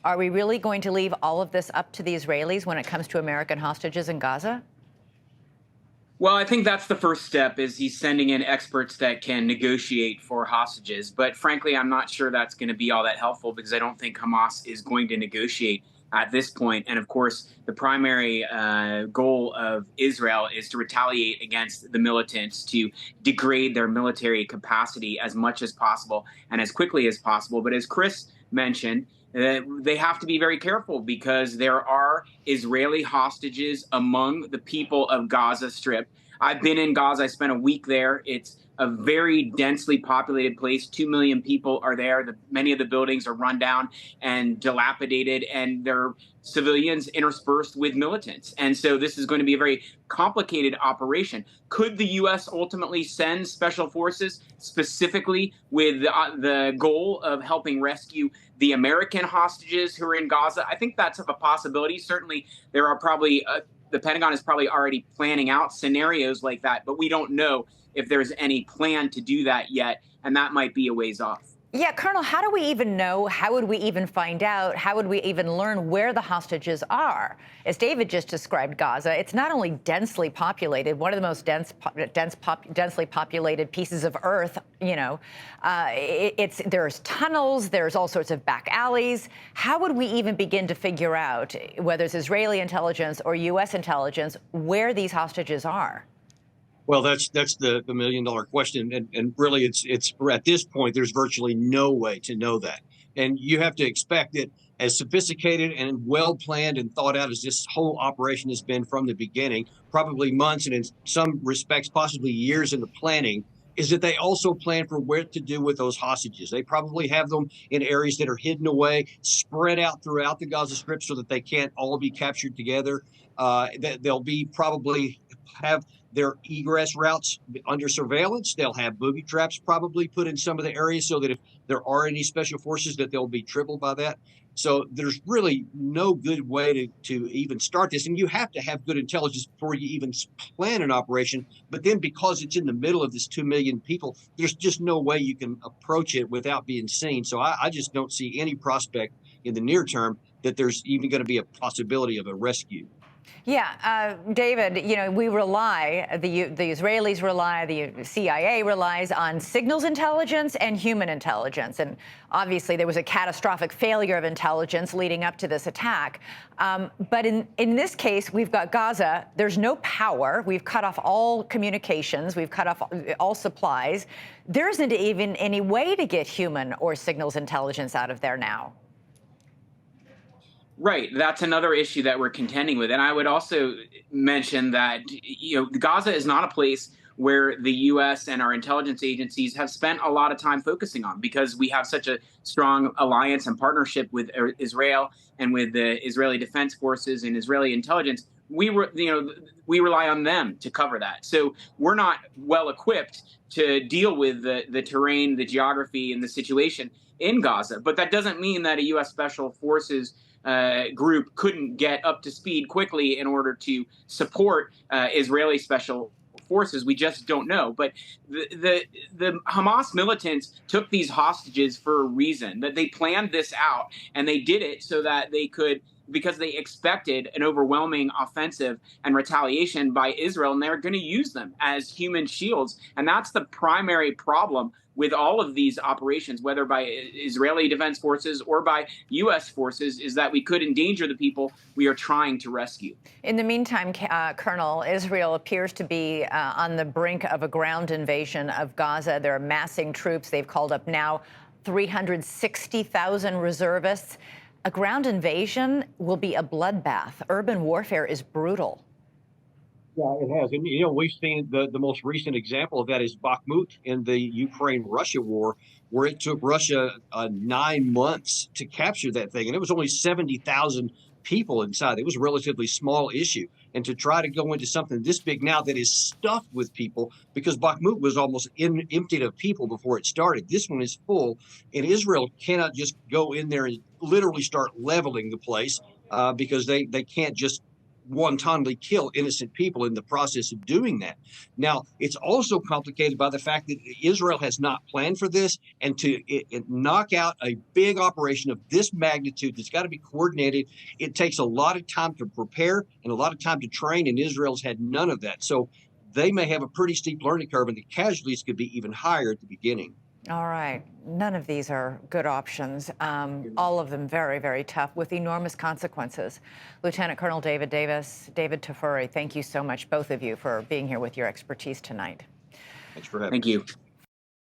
Are we really going to leave all of this up to the Israelis when it comes to American hostages in Gaza? Well, I think that's the first step is he's sending in experts that can negotiate for hostages. But frankly, I'm not sure that's going to be all that helpful because I don't think Hamas is going to negotiate at this point. And of course, the primary goal of Israel is to retaliate against the militants, to degrade their military capacity as much as possible and as quickly as possible. But as Chris mentioned, they have to be very careful because there are Israeli hostages among the people of Gaza Strip. I've been in Gaza. I spent a week there. It's a very densely populated place. 2 million people are there. Many of the buildings are run down and dilapidated, and there are civilians interspersed with militants. And so this is going to be a very complicated operation. Could the U.S. ultimately send special forces specifically with the goal of helping rescue the American hostages who are in Gaza? I think that's a possibility. Certainly, there are probably the Pentagon is probably already planning out scenarios like that, but we don't know if there's any plan to do that yet, and that might be a ways off. Yeah, Colonel, how do we even know? How would we even find out? How would we even learn where the hostages are? As David just described Gaza, it's not only densely populated, one of the most densely populated pieces of Earth, you know. There's tunnels, there's all sorts of back alleys. How would we even begin to figure out, whether it's Israeli intelligence or U.S. intelligence, where these hostages are? Well, that's the million-dollar question, and really, it's at this point there's virtually no way to know that, and you have to expect that as sophisticated and well planned and thought out as this whole operation has been from the beginning, probably months and in some respects possibly years in the planning, is that they also plan for what to do with those hostages. They probably have them in areas that are hidden away, spread out throughout the Gaza Strip so that they can't all be captured together. They'll be probably have their egress routes under surveillance. They'll have booby traps probably put in some of the areas so that if there are any special forces that they'll be tripled by that. So there's really no good way to even start this. And you have to have good intelligence before you even plan an operation. But then because it's in the middle of this 2 million people, there's just no way you can approach it without being seen. So I just don't see any prospect in the near term that there's even going to be a possibility of a rescue. Yeah, David, you know, we rely, the Israelis rely, the CIA relies on signals intelligence and human intelligence. And obviously there was a catastrophic failure of intelligence leading up to this attack. But in this case, we've got Gaza. There's no power. We've cut off all communications. We've cut off all supplies. There isn't even any way to get human or signals intelligence out of there now. Right. That's another issue that we're contending with. And I would also mention that, you know, Gaza is not a place where the U.S. and our intelligence agencies have spent a lot of time focusing on because we have such a strong alliance and partnership with Israel and with the Israeli Defense Forces and Israeli intelligence. We rely on them to cover that. So we're not well equipped to deal with the terrain, the geography, and the situation in Gaza. But that doesn't mean that a U.S. Special Forces group couldn't get up to speed quickly in order to support Israeli special forces. We just don't know. But the Hamas militants took these hostages for a reason, that they planned this out, and they did it so that they could, because they expected an overwhelming offensive and retaliation by Israel, and they're going to use them as human shields. And that's the primary problem with all of these operations, whether by Israeli Defense Forces or by U.S. forces, is that we could endanger the people we are trying to rescue. In the meantime, Colonel, Israel appears to be on the brink of a ground invasion of Gaza. They're amassing troops. They've called up now 360,000 reservists. A ground invasion will be a bloodbath. Urban warfare is brutal. Yeah, it has. And, you know, we've seen the most recent example of that is Bakhmut in the Ukraine-Russia war, where it took Russia 9 months to capture that thing. And it was only 70,000 people inside. It was a relatively small issue. And to try to go into something this big now that is stuffed with people, because Bakhmut was almost emptied of people before it started. This one is full. And Israel cannot just go in there and literally start leveling the place because they can't just wantonly kill innocent people in the process of doing that. Now, it's also complicated by the fact that Israel has not planned for this, and to knock out a big operation of this magnitude that's got to be coordinated, it takes a lot of time to prepare and a lot of time to train, and Israel's had none of that. So they may have a pretty steep learning curve, and the casualties could be even higher at the beginning. All right. None of these are good options. All of them very, very tough with enormous consequences. Lieutenant Colonel David Davis, David Tafuri, thank you so much, both of you, for being here with your expertise tonight. Thanks for having me. Thank you.